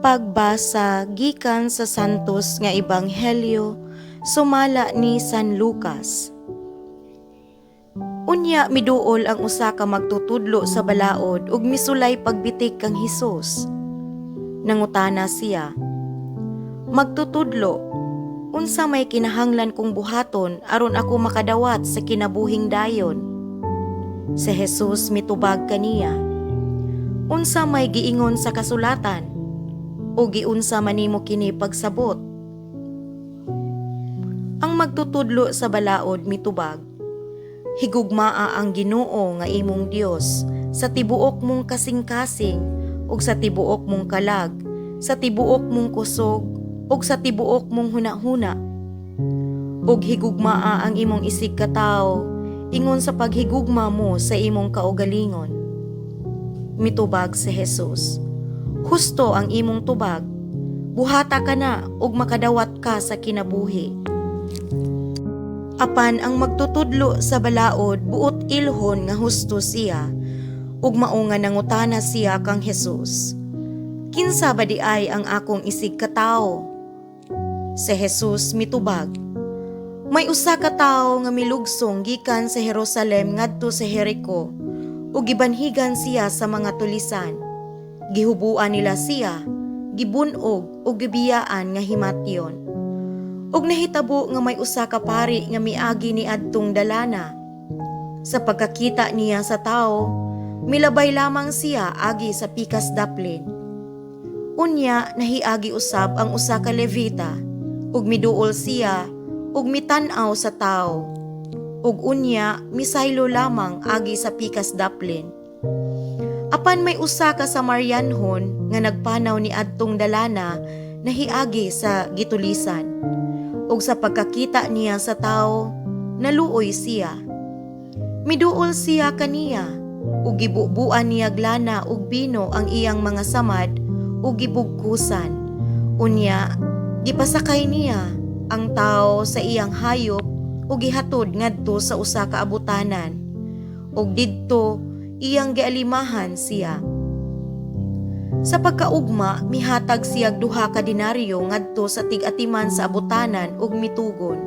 Pagbasa gikan sa Santos nga Ebanghelyo sumala ni San Lucas. Unya miduol ang usa ka magtutudlo sa balaod ug misulay pagbitik kang Hesus. Nangutana siya, "Magtutudlo, unsa may kinahanglan kong buhaton aron ako makadawat sa kinabuhing dayon?" Si Hesus mitubag kaniya, "Unsa may giingon sa kasulatan? O giunsa man nimo kini pagsabot?" Ang magtutudlo sa balaod mitubag, "Higugmaa ang Ginoo nga imong Dios sa tibuok mong kasing-kasing ug sa tibuok mong kalag, sa tibuok mong kusog ug sa tibuok mong hunahuna. Ug higugmaa ang imong isig ka tawo ingon sa paghigugma mo sa imong kaugalingon." Mitubag si Hesus, "Husto ang imong tubag, buhata ka na ug makadawat ka sa kinabuhi." Apan ang magtutudlo sa balaod buot ilhon nga husto siya, ug mao nga nangutana siya kang Hesus, "Kinsa ba di ay ang akong isig ka tawo?" Si Hesus mitubag, "May usa ka tawo nga milugsong gikan sa Jerusalem ngadto sa Jerico, ug gibanhigan siya sa mga tulisan. Gihubuan nila siya, gibunog ug gibiyaan nga himatyon. Ug nahitabo nga may usa ka pari nga miagi ni adtong dalana. Sa pagkakita niya sa tawo, milabay lamang siya agi sa pikas daplin. Unya nahiagi usab ang usa ka Levita, ug miduol siya ug mitan-aw sa tawo. Ug unya misaylo lamang agi sa pikas daplin. Apan may usa ka Samarianhon nga nagpanaw ni adtong dalana nahiagi sa gitulisan. Ug sa pagkakita niya sa tawo, naluoy siya. Miduol siya kaniya, ug gibubuan niya glana ug bino ang iyang mga samad ug gibugkusan. Unya, gipasakay niya ang tawo sa iyang hayop ug gihatod ngadto sa usa ka abutanan. Ug didto iyang gialimahan siya. Sa pagkaugma, mihatag siyag 2 ka denaryo ngadto sa tig-atiman sa abutanan ug mitugon,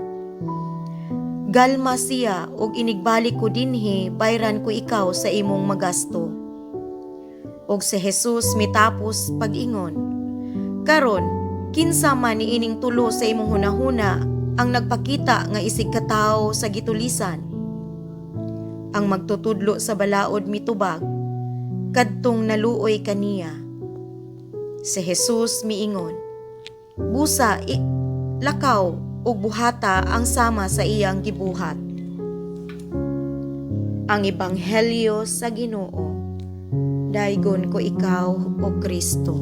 "Galma siya ug inigbalik ko dinhi bayran ko ikaw sa imong magasto." Ug si Hesus mitapos pag-ingon, "Karon, kinsa man niining tulo sa imong hunahuna ang nagpakita nga isig ka tawo sa gitulisan?" Ang magtutudlo sa balaod mitubag, "Kadtong naluoy kaniya." Si Hesus miingon, "Busa, lakaw ug buhata ang sama sa iyang gibuhat." Ang Ebanghelyo sa Ginoo. Daygon ko ikaw, O Kristo.